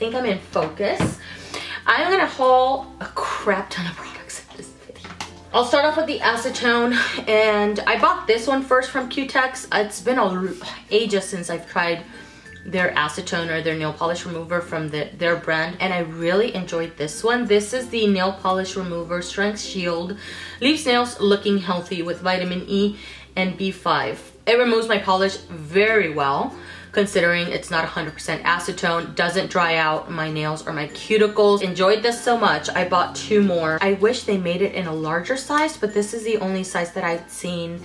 think I'm in focus. I'm gonna haul a crap ton of products in this video. I'll start off with the acetone, and I bought this one first from Cutex. It's been ages since I've tried their acetone or their nail polish remover from their brand, and I really enjoyed this one. This is the nail polish remover Strength Shield. Leaves nails looking healthy with vitamin E and B5. It removes my polish very well, considering it's not 100% acetone. Doesn't dry out my nails or my cuticles. Enjoyed this so much, I bought 2 more. I wish they made it in a larger size, but this is the only size that I've seen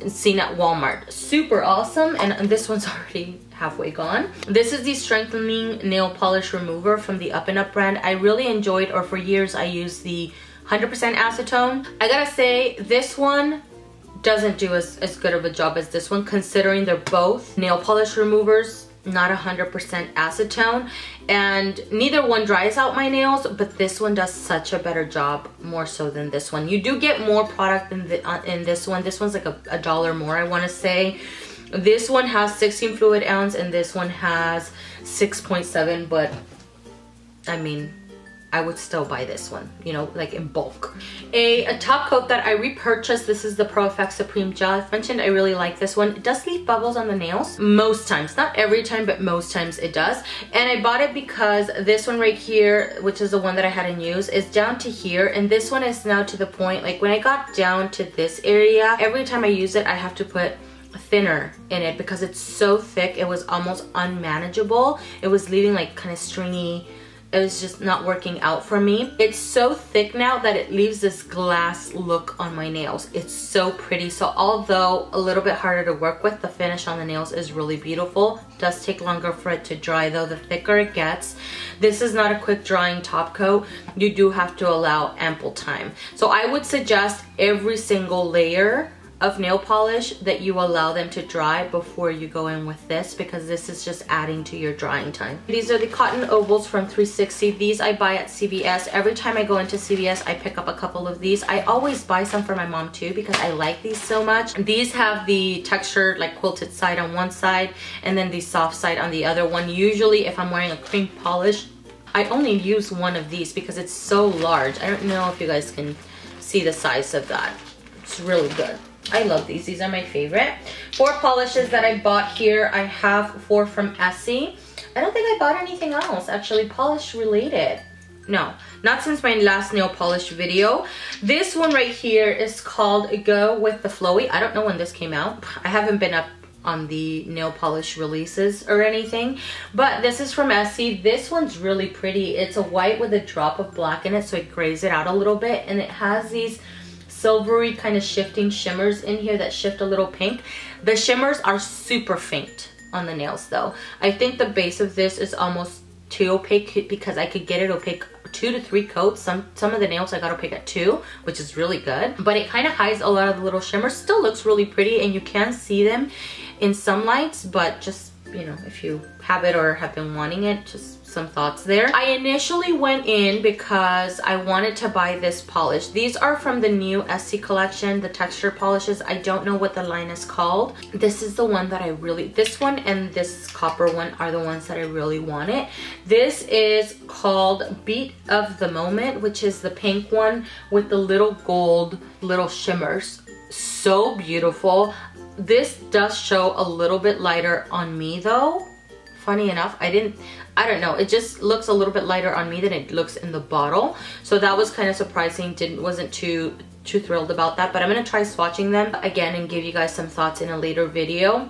at Walmart. Super awesome, and this one's already halfway gone. This is the strengthening nail polish remover from the Up and Up brand. I really enjoyed, or for years I used the 100% acetone. I gotta say, this one doesn't do as good of a job as this one, considering they're both nail polish removers, not 100% acetone, and neither one dries out my nails, but this one does such a better job, more so than this one. You do get more product in this one. This one's like a dollar more, I want to say. This one has 16 fluid ounce and this one has 6.7, but I mean, I would still buy this one, you know, like in bulk. A top coat that I repurchased, this is the Pro Effect Supreme Gel. I've mentioned I really like this one. It does leave bubbles on the nails most times, not every time, but most times it does. And I bought it because this one right here, which is the one that I hadn't used, is down to here, and this one is now to the point, like when I got down to this area, every time I use it, I have to put thinner in it because it's so thick. It was almost unmanageable. It was leaving like kind of stringy. It was just not working out for me. It's so thick now that it leaves this glass look on my nails. It's so pretty. So although a little bit harder to work with, the finish on the nails is really beautiful. It does take longer for it to dry though, the thicker it gets. This is not a quick drying top coat. You do have to allow ample time. So I would suggest every single layer of nail polish that you allow them to dry before you go in with this, because this is just adding to your drying time. These are the cotton ovals from 360. These I buy at CVS. Every time I go into CVS, I pick up a couple of these. I always buy some for my mom too because I like these so much. These have the textured like quilted side on one side and then the soft side on the other one. Usually if I'm wearing a cream polish, I only use one of these because it's so large. I don't know if you guys can see the size of that. It's really good. I love these. These are my favorite. 4 polishes that I bought here. I have 4 from Essie. I don't think I bought anything else actually polish related. No, not since my last nail polish video. This one right here is called Go with the Flowy. I don't know when this came out. I haven't been up on the nail polish releases or anything, but this is from Essie. This one's really pretty. It's a white with a drop of black in it, so it grays it out a little bit, and it has these silvery kind of shifting shimmers in here that shift a little pink. The shimmers are super faint on the nails though. I think the base of this is almost too opaque because I could get it opaque 2 to 3 coats. Some of the nails I got opaque at 2, which is really good, but it kind of hides a lot of the little shimmers. Still looks really pretty, and you can see them in some lights, but just, you know, if you have it or have been wanting it, just some thoughts there. I initially went in because I wanted to buy this polish. These are from the new Essie collection, the texture polishes. I don't know what the line is called. This is the one that I really, this one and this copper one are the ones that I really wanted. This is called Beat of the Moment, which is the pink one with the little gold little shimmers. So beautiful. This does show a little bit lighter on me though. Funny enough, I don't know, it just looks a little bit lighter on me than it looks in the bottle, so that was kind of surprising. Wasn't too thrilled about that, but I'm gonna try swatching them again and give you guys some thoughts in a later video.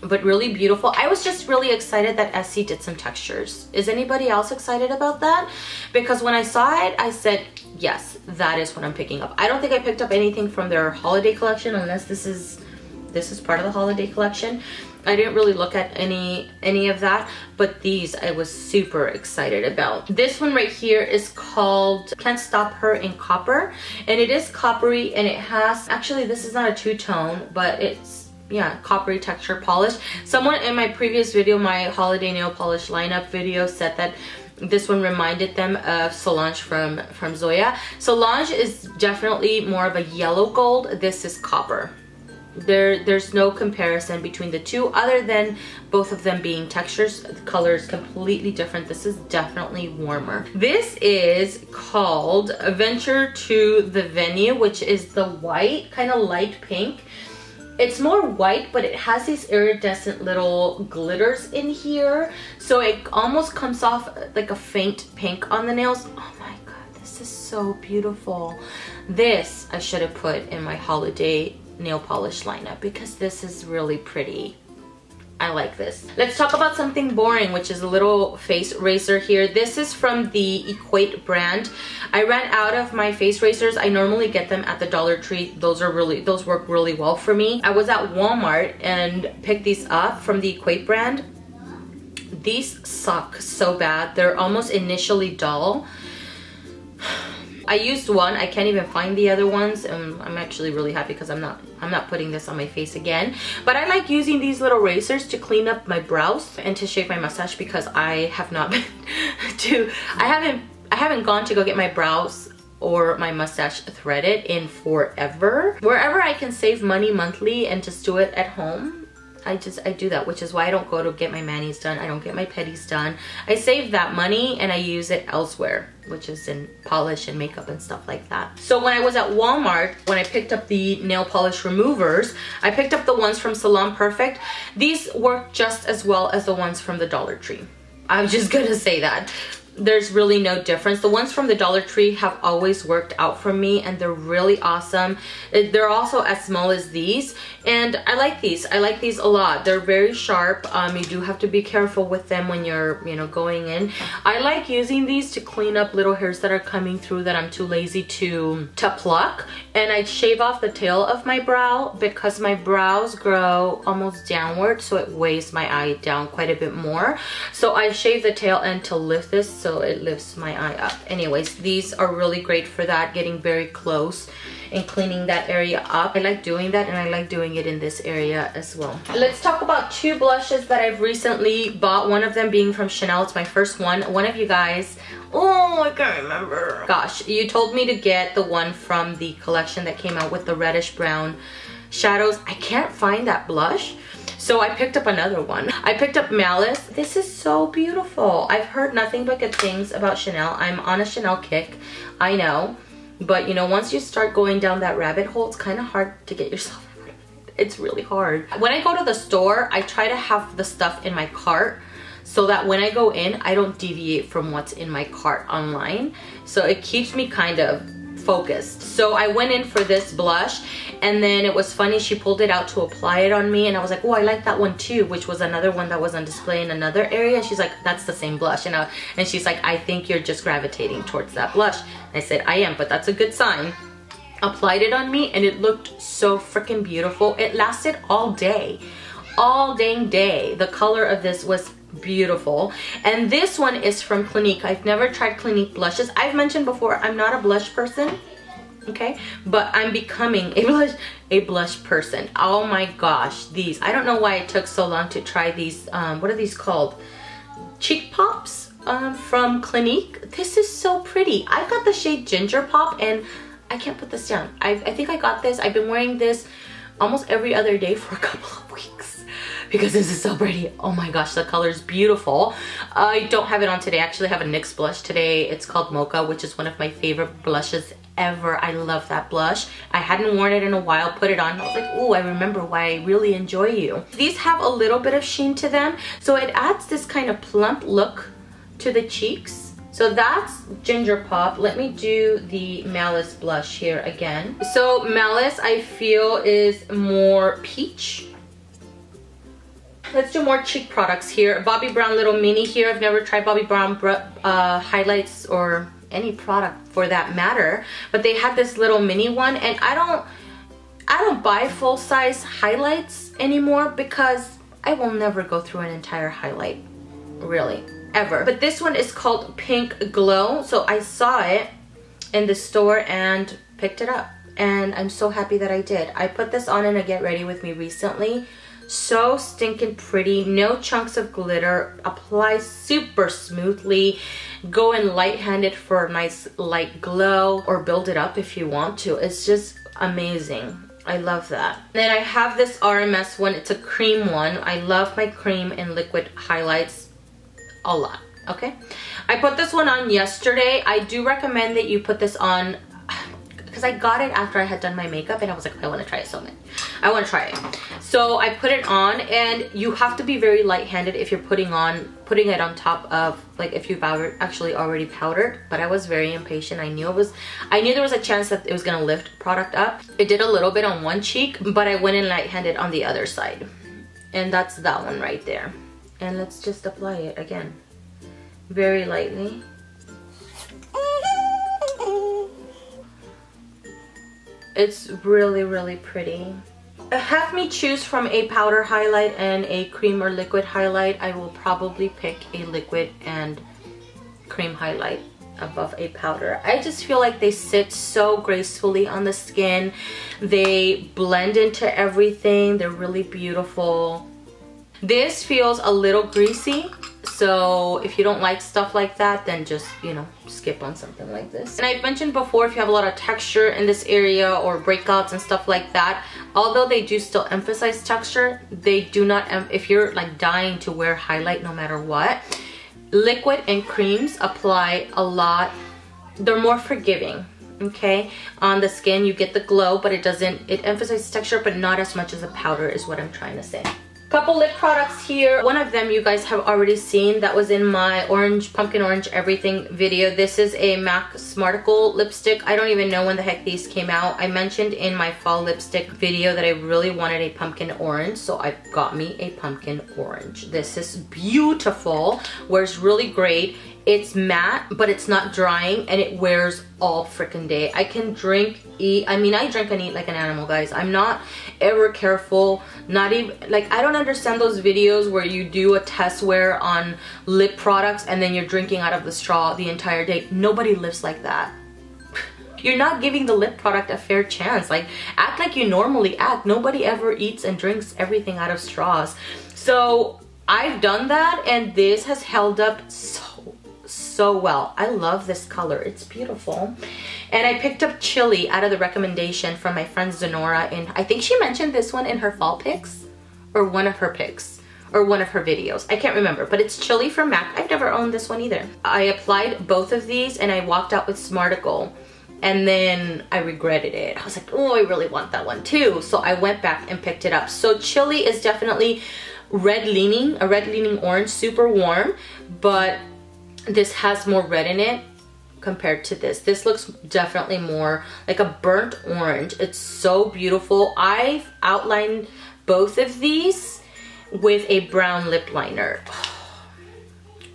But really beautiful. I was just really excited that Essie did some textures. Is anybody else excited about that? Because when I saw it, I said, yes, that is what I'm picking up. I don't think I picked up anything from their holiday collection, unless this is part of the holiday collection. I didn't really look at any of that, but these I was super excited about. This one right here is called Can't Stop Her in Copper, and it is coppery, and it has, actually this is not a two-tone, but it's, yeah, coppery texture polish. Someone in my previous video, my holiday nail polish lineup video, said that this one reminded them of Solange from Zoya. Solange is definitely more of a yellow gold. This is copper. There's no comparison between the two other than both of them being textures. The color is completely different. This is definitely warmer. This is called Venture to the Venue, which is the white, kind of light pink. It's more white, but it has these iridescent little glitters in here. So it almost comes off like a faint pink on the nails. Oh my God, this is so beautiful. This I should have put in my holiday nail polish lineup because this is really pretty. I like this. Let's talk about something boring, which is a little face razor here. This is from the Equate brand. I ran out of my face razors. I normally get them at the Dollar Tree. Those work really well for me. I was at Walmart and picked these up from the Equate brand. These suck so bad. They're almost initially dull. I used one. I can't even find the other ones, and I'm actually really happy because I'm not putting this on my face again. But I like using these little razors to clean up my brows and to shave my mustache because I have not been I haven't gone to go get my brows or my mustache threaded in forever. Wherever I can save money monthly and just do it at home, I do that, which is why I don't go to get my manis done. I don't get my pedis done. I save that money and I use it elsewhere, which is in polish and makeup and stuff like that. So when I was at Walmart, when I picked up the nail polish removers, I picked up the ones from Salon Perfect. These work just as well as the ones from the Dollar Tree. I'm just gonna say that. There's really no difference. The ones from the Dollar Tree have always worked out for me and they're really awesome. They're also as small as these and I like these. I like these a lot. They're very sharp. You do have to be careful with them when you're, you know, going in. I like using these to clean up little hairs that are coming through that I'm too lazy to pluck. And I shave off the tail of my brow because my brows grow almost downward, so it weighs my eye down quite a bit more. So I shave the tail end to lift this so it lifts my eye up. Anyways, these are really great for that, getting very close and cleaning that area up. I like doing that and I like doing it in this area as well. Let's talk about two blushes that I've recently bought. One of them being from Chanel. It's my first one. One of you guys, oh, I can't remember. Gosh, you told me to get the one from the collection that came out with the reddish brown shadows. I can't find that blush. So I picked up another one. I picked up Malice. This is so beautiful. I've heard nothing but good things about Chanel. I'm on a Chanel kick, I know. But you know, once you start going down that rabbit hole, it's kind of hard to get yourself out of it. It's really hard. When I go to the store, I try to have the stuff in my cart so that when I go in, I don't deviate from what's in my cart online. So it keeps me kind of focused. So I went in for this blush and then it was funny, she pulled it out to apply it on me and I was like, oh, I like that one too, which was another one that was on display in another area. She's like, that's the same blush. And she's like, I think you're just gravitating towards that blush. I said, I am, but that's a good sign. Applied it on me and it looked so freaking beautiful. It lasted all day, all dang day. The color of this was beautiful. And this one is from Clinique. I've never tried Clinique blushes. I've mentioned before, I'm not a blush person, okay, but I'm becoming a blush person. Oh my gosh, these, I don't know why it took so long to try these. What are these called? Cheek Pops from Clinique. This is so pretty. I got the shade Ginger Pop and I can't put this down. I think I got this. I've been wearing this almost every other day for a couple of weeks because this is so pretty. Oh my gosh, the color is beautiful. I don't have it on today. I actually have a NYX blush today. It's called Mocha, which is one of my favorite blushes ever. I love that blush. I hadn't worn it in a while, put it on. I was like, oh, I remember why I really enjoy you. These have a little bit of sheen to them, so it adds this kind of plump look to the cheeks. So that's Ginger Pop. Let me do the Malice blush here again. So Malice, I feel, is more peach. Let's do more cheek products here. Bobbie Brown Little Mini here. I've never tried Bobbie Brown highlights or any product for that matter, but they had this little mini one, and I don't buy full-size highlights anymore because I will never go through an entire highlight, really, ever. But this one is called Pink Glow, so I saw it in the store and picked it up, and I'm so happy that I did. I put this on in a Get Ready With Me recently. So stinking pretty, no chunks of glitter, applies super smoothly. Go in light-handed for a nice light glow or build it up if you want to. It's just amazing. I love that. Then I have this RMS one. It's a cream one. I love my cream and liquid highlights a lot, okay? I put this one on yesterday. I do recommend that you put this on because I got it after I had done my makeup and I was like, I want to try it so much. I want to try it. So I put it on, and you have to be very light-handed if you're putting it on top of, like, if you've actually already powdered. But I was very impatient. I knew there was a chance that it was gonna lift product up. It did a little bit on one cheek, but I went in light-handed on the other side. And that's that one right there. And let's just apply it again. Very lightly. It's really, really pretty. Have me choose from a powder highlight and a cream or liquid highlight. I will probably pick a liquid and cream highlight above a powder. I just feel like they sit so gracefully on the skin. They blend into everything. They're really beautiful. This feels a little greasy, so if you don't like stuff like that, then just, you know, skip on something like this. And I've mentioned before, if you have a lot of texture in this area or breakouts and stuff like that, although they do still emphasize texture, they do not, if you're like dying to wear highlight no matter what, liquid and creams apply a lot. They're more forgiving, okay? On the skin, you get the glow, but it emphasizes texture, but not as much as a powder is what I'm trying to say. Couple lip products here. One of them you guys have already seen. That was in my orange, pumpkin orange everything video. This is a MAC Smarticle lipstick. I don't even know when the heck these came out. I mentioned in my fall lipstick video that I really wanted a pumpkin orange, so I got me a pumpkin orange. This is beautiful, wears really great. It's matte, but it's not drying, and it wears all freaking day. I can drink, eat. I mean, I drink and eat like an animal, guys. I'm not ever careful. Not even, like, I don't understand those videos where you do a test wear on lip products and then you're drinking out of the straw the entire day. Nobody lives like that. You're not giving the lip product a fair chance. Like, act like you normally act. Nobody ever eats and drinks everything out of straws. So I've done that, and this has held up so well. I love this color. It's beautiful. And I picked up Chili out of the recommendation from my friend Zenora, and I think she mentioned this one in her fall picks, or one of her picks, or one of her videos. I can't remember, but it's Chili from MAC. I've never owned this one either. I applied both of these and I walked out with Smarticle, and then I regretted it. I was like, oh, I really want that one too. So I went back and picked it up. So Chili is definitely a red leaning orange, super warm, but this has more red in it compared to this. This looks definitely more like a burnt orange. It's so beautiful. I've outlined both of these with a brown lip liner.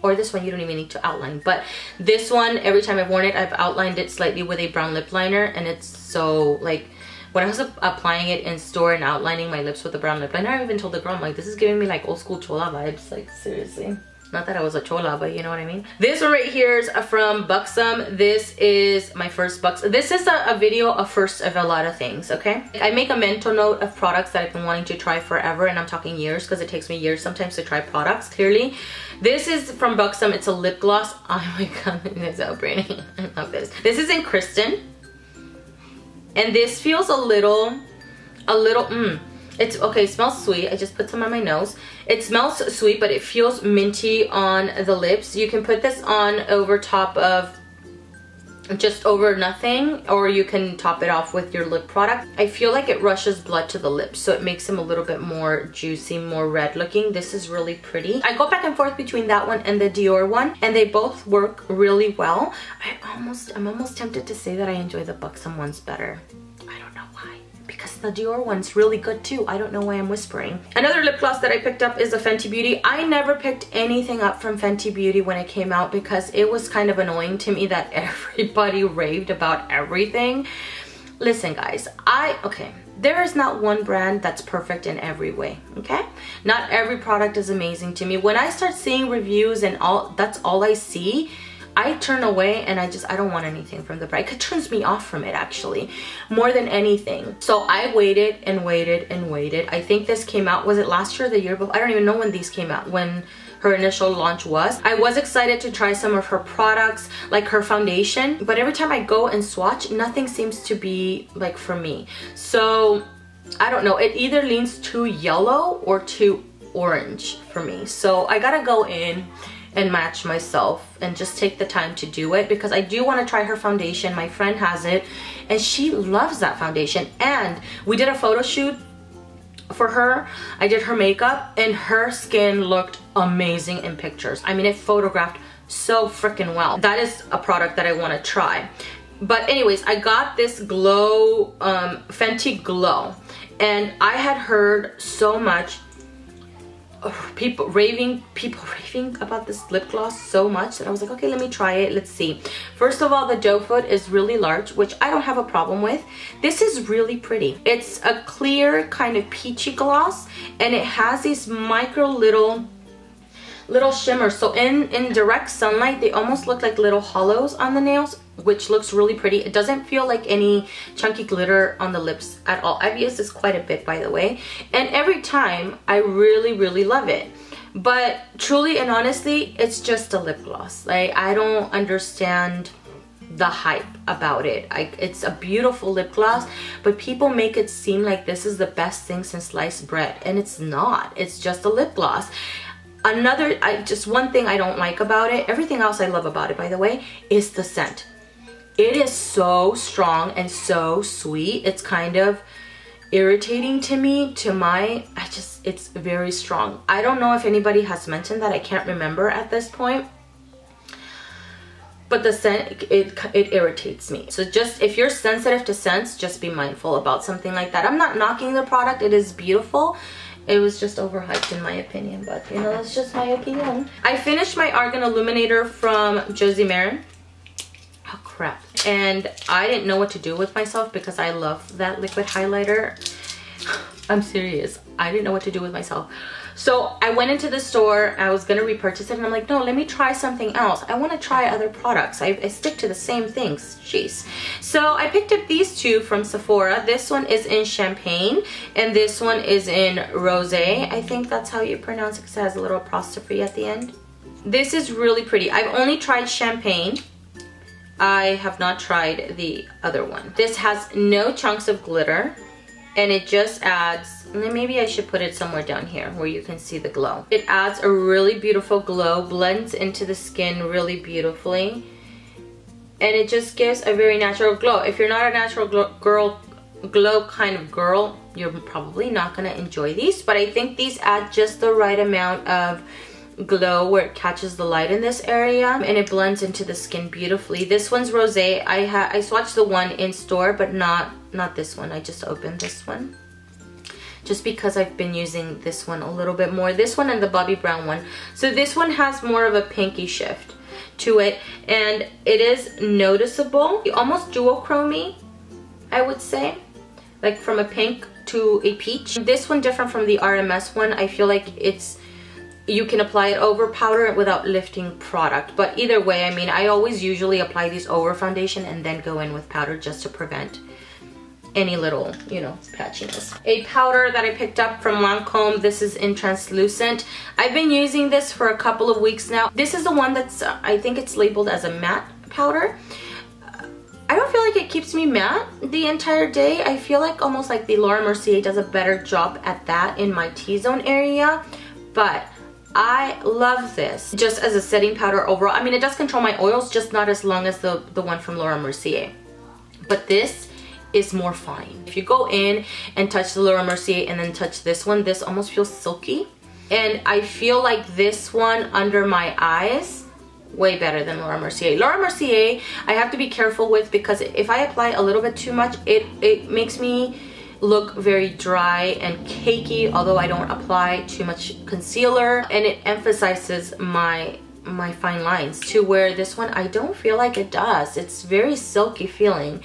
Or this one you don't even need to outline, but this one, every time I've worn it, I've outlined it slightly with a brown lip liner, and it's so, like, when I was applying it in store and outlining my lips with a brown lip liner, I even told the girl, I'm like, this is giving me like old school chola vibes, like, seriously. Not that I was a chola, but you know what I mean. This one right here is from Buxom. This is my first Buxom. This is a video of first of a lot of things, okay? I make a mental note of products that I've been wanting to try forever, and I'm talking years because it takes me years sometimes to try products, clearly. This is from Buxom. It's a lip gloss. Oh my god, it's so pretty. I love this. This is in Kristen. And this feels a little, it's okay, it smells sweet. I just put some on my nose. It smells sweet, but it feels minty on the lips. You can put this on over top of just over nothing, or you can top it off with your lip product. I feel like it rushes blood to the lips, so it makes them a little bit more juicy, more red looking. This is really pretty. I go back and forth between that one and the Dior one, and they both work really well. I'm almost tempted to say that I enjoy the Buxom ones better. I don't know why. Because the Dior one's really good too. I don't know why I'm whispering. Another lip gloss that I picked up is a Fenty Beauty. I never picked anything up from Fenty Beauty when it came out because it was kind of annoying to me that everybody raved about everything. Listen guys, there is not one brand that's perfect in every way, okay? Not every product is amazing to me. When I start seeing reviews and that's all I see, I turn away and I don't want anything from the brand. It turns me off from it actually, more than anything. So I waited and waited and waited. I think this came out, was it last year or the year before? I don't even know when these came out, when her initial launch was. I was excited to try some of her products, like her foundation, but every time I go and swatch, nothing seems to be like for me. So I don't know, it either leans too yellow or too orange for me. So I gotta go in and match myself and just take the time to do it, because I do want to try her foundation. My friend has it and she loves that foundation, and we did a photo shoot for her. I did her makeup and her skin looked amazing in pictures. I mean, it photographed so freaking well. That is a product that I want to try. But anyways, I got this Glow, Fenty Glow, and I had heard so much people raving about this lip gloss so much that I was like, okay, let me try it, let's see. First of all, the doe foot is really large, which I don't have a problem with. This is really pretty. It's a clear kind of peachy gloss, and it has these micro little shimmers. So in direct sunlight, they almost look like little hollows on the nails, which looks really pretty. It doesn't feel like any chunky glitter on the lips at all. I've used this quite a bit, by the way, and every time I really love it. But truly and honestly, it's just a lip gloss. Like, I don't understand the hype about it. It's a beautiful lip gloss, but people make it seem like this is the best thing since sliced bread, and it's not. It's just a lip gloss. Just one thing I don't like about it, everything else I love about it, by the way, is the scent. It is so strong and so sweet. It's kind of irritating to me, it's very strong. I don't know if anybody has mentioned that. I can't remember at this point. But the scent, it irritates me. So just, if you're sensitive to scents, just be mindful about something like that. I'm not knocking the product. It is beautiful. It was just overhyped in my opinion, but you know, that's just my opinion. I finished my Argan Illuminator from Josie Maran. Oh crap. And I didn't know what to do with myself because I love that liquid highlighter. I'm serious. I didn't know what to do with myself. So I went into the store, I was gonna repurchase it, and I'm like, no, let me try something else. I wanna try other products. I stick to the same things, jeez. So I picked up these two from Sephora. This one is in Champagne, and this one is in Rosé. I think that's how you pronounce it, because it has a little apostrophe at the end. This is really pretty. I've only tried Champagne. I have not tried the other one. This has no chunks of glitter, and it just adds, maybe I should put it somewhere down here where you can see the glow. It adds a really beautiful glow, blends into the skin really beautifully, and it just gives a very natural glow. If you're not a natural glow kind of girl, you're probably not gonna enjoy these, but I think these add just the right amount of glow where it catches the light in this area, and it blends into the skin beautifully. This one's Rosé. I swatched the one in store, but not this one. I just opened this one just because I've been using this one a little bit more. This one and the Bobbie Brown one. So this one has more of a pinky shift to it, and it is noticeable, almost duochrome-y, I would say, like from a pink to a peach. This one different from the RMS one. I feel like you can apply it over powder without lifting product, but either way, I mean, I always usually apply these over foundation and then go in with powder just to prevent any little, you know, patchiness. A powder that I picked up from Lancome. This is in translucent. I've been using this for a couple of weeks now. This is the one that's, I think it's labeled as a matte powder. I don't feel like it keeps me matte the entire day. I feel like almost like the Laura Mercier does a better job at that in my T-zone area, but I love this just as a setting powder overall. I mean, it does control my oils, just not as long as the one from Laura Mercier. But this is more fine. If you go in and touch the Laura Mercier and then touch this one, this almost feels silky. And I feel like this one under my eyes, way better than Laura Mercier. Laura Mercier, I have to be careful with, because if I apply a little bit too much, it makes me look very dry and cakey, although I don't apply too much concealer, and it emphasizes my fine lines, to where this one I don't feel like it does. It's very silky feeling.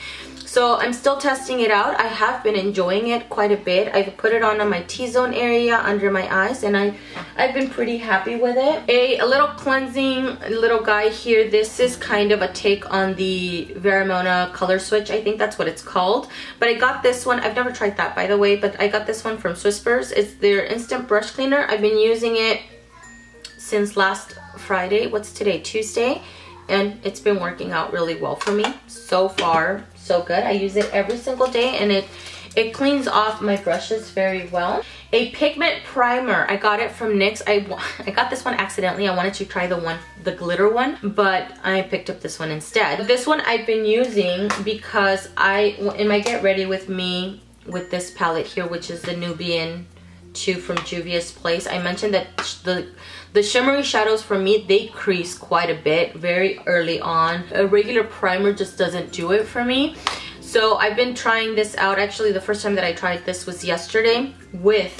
So I'm still testing it out. I have been enjoying it quite a bit. I've put it on my T-zone area under my eyes, and I've been pretty happy with it. A little cleansing little guy here. This is kind of a take on the Vermona Color Switch. I think that's what it's called. But I got this one. I've never tried that, by the way, but I got this one from Swisspers. It's their instant brush cleaner. I've been using it since last Friday. What's today? Tuesday. And it's been working out really well for me so far. So good. I use it every single day, and it It cleans off my brushes very well. A pigment primer. I got it from NYX. I got this one accidentally. I wanted to try the glitter one, but I picked up this one instead. This one I've been using because in my Get Ready With Me with this palette here, which is the Nubian 2 from Juvia's Place, I mentioned that the shimmery shadows for me, they crease quite a bit very early on. A regular primer just doesn't do it for me. So I've been trying this out. Actually, the first time that I tried this was yesterday with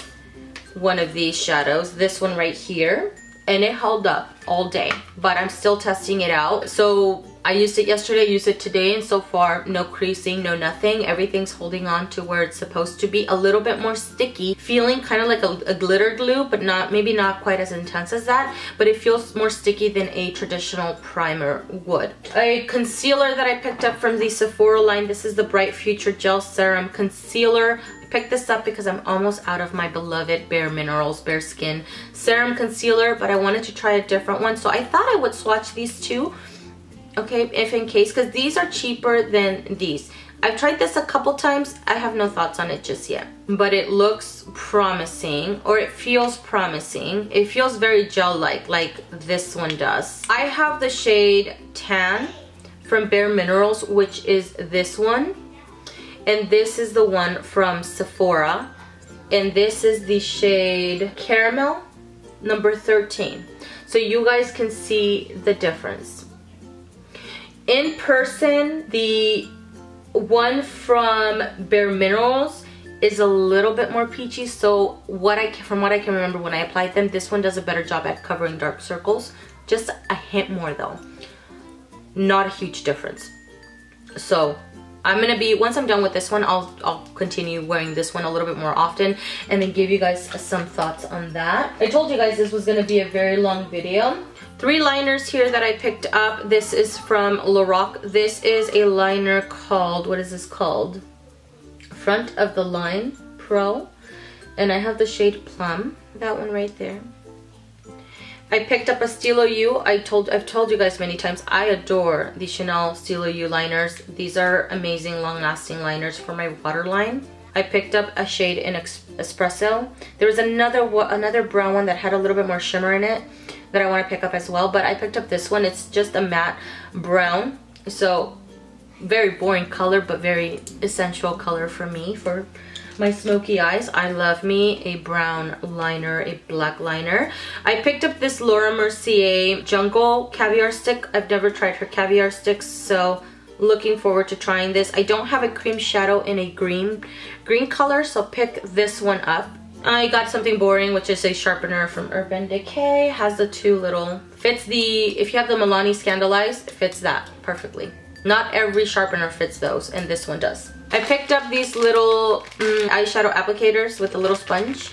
one of these shadows, this one right here, and it held up all day, but I'm still testing it out. So I used it yesterday, I used it today, and so far no creasing, no nothing. Everything's holding on to where it's supposed to be. A little bit more sticky, feeling kind of like a glitter glue, but maybe not quite as intense as that, but it feels more sticky than a traditional primer would. A concealer that I picked up from the Sephora line, this is the Bright Future Gel Serum Concealer. Picked this up because I'm almost out of my beloved Bare Minerals Bare Skin Serum Concealer, but I wanted to try a different one, so I thought I would swatch these two, okay, if in case, because these are cheaper than these. I've tried this a couple times. I have no thoughts on it just yet, but it looks promising, or it feels promising. It feels very gel-like, like this one does. I have the shade Tan from Bare Minerals, which is this one. And this is the one from Sephora. And this is the shade Caramel, number 13. So you guys can see the difference. In person, the one from Bare Minerals is a little bit more peachy. So from what I can remember when I applied them, this one does a better job at covering dark circles. Just a hint more though. Not a huge difference. So I'm gonna be, once I'm done with this one, I'll continue wearing this one a little bit more often and then give you guys some thoughts on that. I told you guys this was gonna be a very long video. 3 liners here that I picked up. This is from Lorac. This is a liner called, what is this called? Front of the Line Pro. And I have the shade Plum, that one right there. I picked up a Stilo U. I've told you guys many times, I adore the Chanel Stilo U liners. These are amazing long-lasting liners for my waterline. I picked up a shade in Espresso. There was another brown one that had a little bit more shimmer in it that I want to pick up as well, but I picked up this one. It's just a matte brown, so very boring color, but very essential color for me for my smoky eyes. I love me a brown liner, a black liner. I picked up this Laura Mercier Jungle Caviar Stick. I've never tried her caviar sticks, so looking forward to trying this. I don't have a cream shadow in a green color, so pick this one up. I got something boring, which is a sharpener from Urban Decay. Has the 2 little, fits the, if you have the Milani Scandalized, it fits that perfectly. Not every sharpener fits those, and this one does. I picked up these little eyeshadow applicators with a little sponge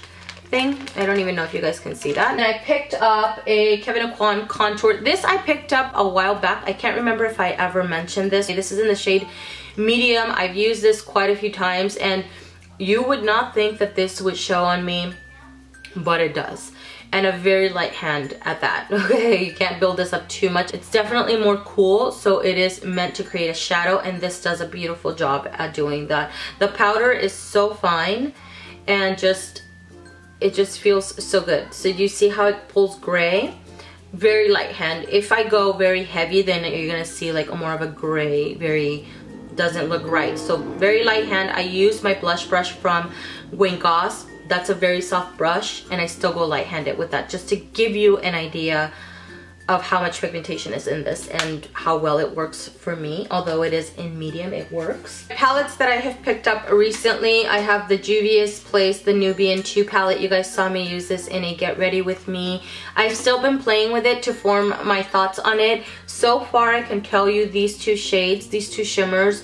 thing. I don't even know if you guys can see that. And I picked up a Kevyn Aucoin contour. This I picked up a while back. I can't remember if I ever mentioned this. This is in the shade Medium. I've used this quite a few times, and you would not think that this would show on me, but it does. And a very light hand at that. Okay, you can't build this up too much. It's definitely more cool, so it is meant to create a shadow, and this does a beautiful job at doing that. The powder is so fine, and it just feels so good. So you see how it pulls gray? Very light hand. If I go very heavy, then you're gonna see like more of a gray, very doesn't look right. So very light hand. I use my blush brush from Wayne Goss. That's a very soft brush, and I still go light-handed with that, just to give you an idea of how much pigmentation is in this and how well it works for me. Although it is in medium, it works. Palettes that I have picked up recently, I have the Juvia's Place, the Nubian 2 palette. You guys saw me use this in a Get Ready With Me. I've still been playing with it to form my thoughts on it. So far, I can tell you these 2 shades, these 2 shimmers,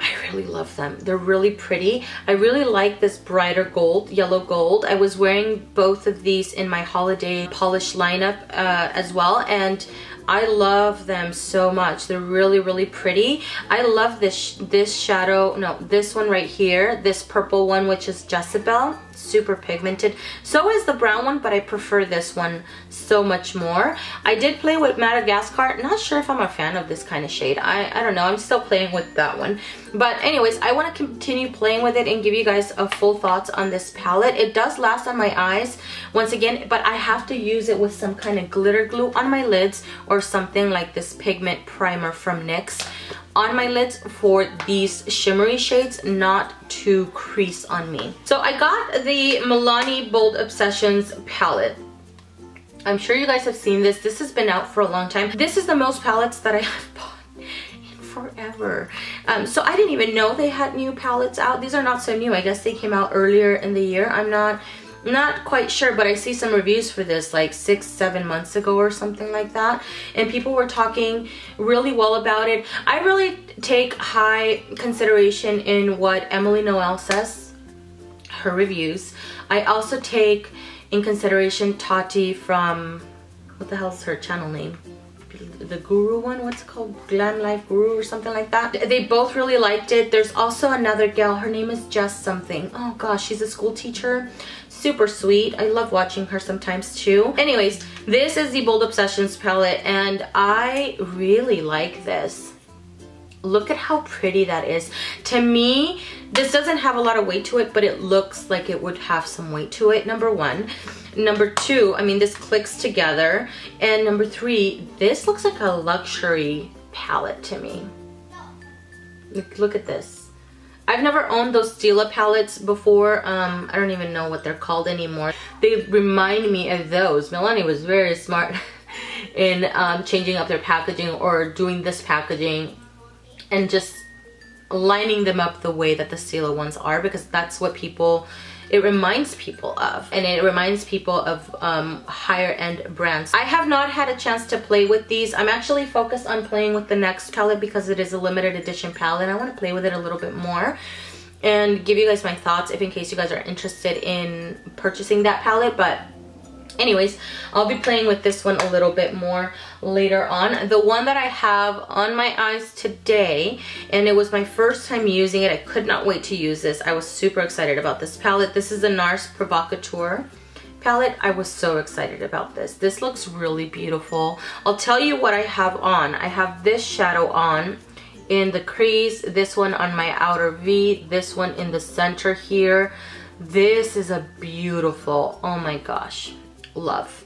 I really love them. They're really pretty. I really like this brighter gold, yellow gold. I was wearing both of these in my holiday polish lineup as well, and I love them so much. They're really, really pretty. I love this shadow, no, this one right here, this purple one, which is Jezebel. super pigmented. So is the brown one, but I prefer this one so much more. I did play with Madagascar. Not sure if I'm a fan of this kind of shade. I don't know. I'm still playing with that one. But anyways, I want to continue playing with it and give you guys a full thoughts on this palette. It does last on my eyes once again, but I have to use it with some kind of glitter glue on my lids or something like this pigment primer from NYX on my lids for these shimmery shades not to crease on me. So I got the Milani Bold Obsessions palette. I'm sure you guys have seen this. This has been out for a long time. This is the most palettes that I have bought in forever. So I didn't even know they had new palettes out. These are not so new. I guess they came out earlier in the year. I'm not quite sure, but I see some reviews for this like 6-7 months ago or something like that, and people were talking really well about it. I really take high consideration in what Emily Noel says, her reviews. I also take in consideration Tati from, what the hell's her channel name? The Guru one, what's it called? Glam Life Guru or something like that. They both really liked it. There's also another gal, her name is Just something. Oh gosh, she's a school teacher. Super sweet. I love watching her sometimes too. Anyways, this is the Bold Obsessions palette and I really like this. Look at how pretty that is. To me, this doesn't have a lot of weight to it, but it looks like it would have some weight to it, number one. Number two, I mean, this clicks together. And number three, this looks like a luxury palette to me. Look at this. I've never owned those Stila palettes before. I don't even know what they're called anymore. They remind me of those. Milani was very smart in changing up their packaging or doing this packaging and just lining them up the way that the Stila ones are, because that's what it reminds people of, and it reminds people of higher end brands. I have not had a chance to play with these. I'm actually focused on playing with the next palette because it is a limited edition palette. I want to play with it a little bit more and give you guys my thoughts if in case you guys are interested in purchasing that palette. But anyways, I'll be playing with this one a little bit more later on. The one that I have on my eyes today, and it was my first time using it. I could not wait to use this. I was super excited about this palette. This is the NARS Provocateur palette. I was so excited about this. This looks really beautiful. I'll tell you what I have on. I have this shadow on in the crease, this one on my outer V, this one in the center here. This is a beautiful, oh my gosh, love.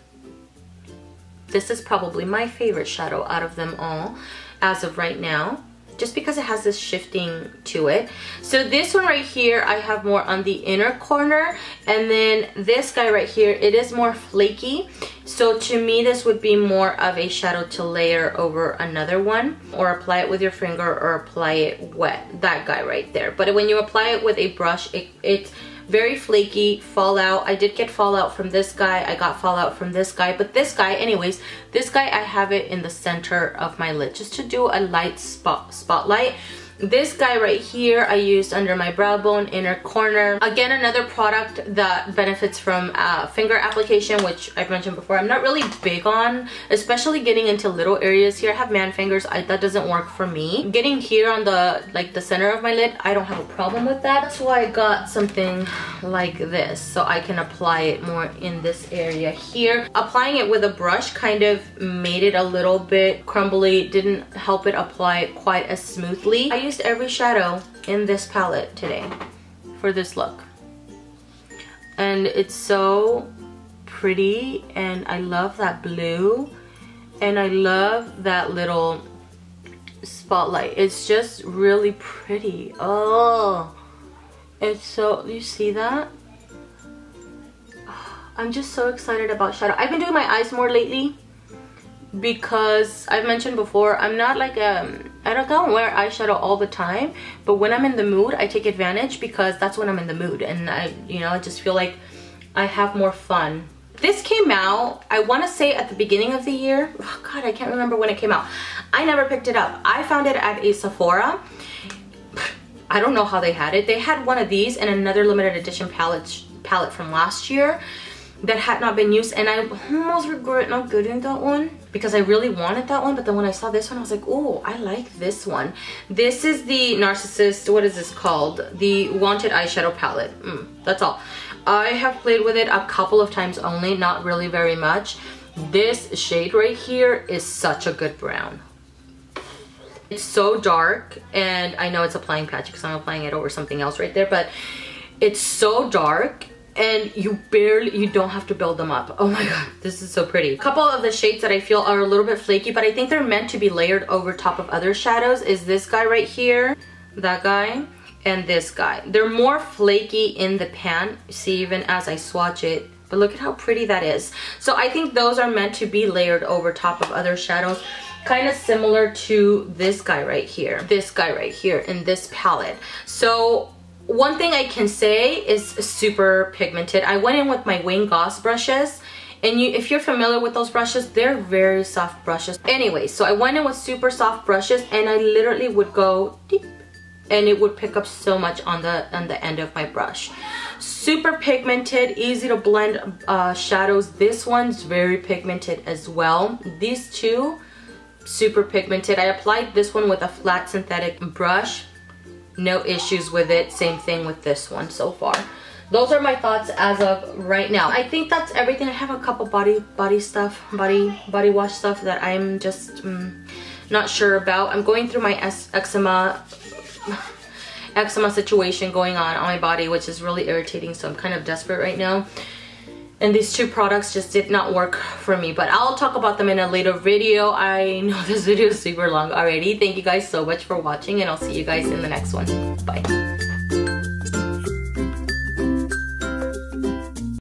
This is probably my favorite shadow out of them all as of right now, just because it has this shifting to it. So this one right here, I have more on the inner corner, and then this guy right here, it is more flaky. So to me, this would be more of a shadow to layer over another one, or apply it with your finger, or apply it wet, that guy right there. But when you apply it with a brush, it's very flaky, fallout. I did get fallout from this guy. I got fallout from this guy. But this guy, anyways, this guy, I have it in the center of my lid just to do a light spotlight. This guy right here, I used under my brow bone, inner corner. Again, another product that benefits from finger application, which I've mentioned before. I'm not really big on, especially getting into little areas here. I have man fingers. That doesn't work for me. Getting here on the center of my lid, I don't have a problem with that. That's why I got something like this, so I can apply it more in this area here. Applying it with a brush kind of made it a little bit crumbly, didn't help it apply quite as smoothly. I used every shadow in this palette today for this look, and it's so pretty, and I love that blue, and I love that little spotlight. It's just really pretty. Oh, it's so, you see that? I'm just so excited about shadow. I've been doing my eyes more lately because I've mentioned before, I'm not like I don't wear eyeshadow all the time, but when I'm in the mood, I take advantage, because that's when I'm in the mood, and I just feel like I have more fun. This came out, I want to say at the beginning of the year. Oh God, I can't remember when it came out. I never picked it up. I found it at a Sephora. I don't know how they had it. They had one of these and another limited edition palette from last year that had not been used, and I almost regret not getting that one because I really wanted that one. But then when I saw this one, I was like, oh, I like this one. This is the Narcissist, what is this called? The Wanted Eyeshadow Palette. That's all. I have played with it a couple of times only, not really very much. This shade right here is such a good brown. It's so dark, and I know it's applying patchy because I'm applying it over something else right there, but it's so dark and you don't have to build them up. Oh my god, this is so pretty. A couple of the shades that I feel are a little bit flaky, but I think they're meant to be layered over top of other shadows is this guy right here, that guy, and this guy. They're more flaky in the pan, see, even as I swatch it, but look at how pretty that is. So I think those are meant to be layered over top of other shadows, kind of similar to this guy right here in this palette. So one thing I can say is super pigmented. I went in with my Wayne Goss brushes, and if you're familiar with those brushes, they're very soft brushes. Anyway, so I went in with super soft brushes, and I literally would go deep, and it would pick up so much on the end of my brush. Super pigmented, easy to blend shadows. This one's very pigmented as well. These two, super pigmented. I applied this one with a flat synthetic brush. No issues with it. Same thing with this one so far. Those are my thoughts as of right now. I think that's everything. I have a couple body wash stuff that I'm just not sure about. I'm going through my eczema situation going on my body, which is really irritating, so I'm kind of desperate right now. And these two products just did not work for me, but I'll talk about them in a later video. I know this video is super long already. Thank you guys so much for watching, and I'll see you guys in the next one. Bye.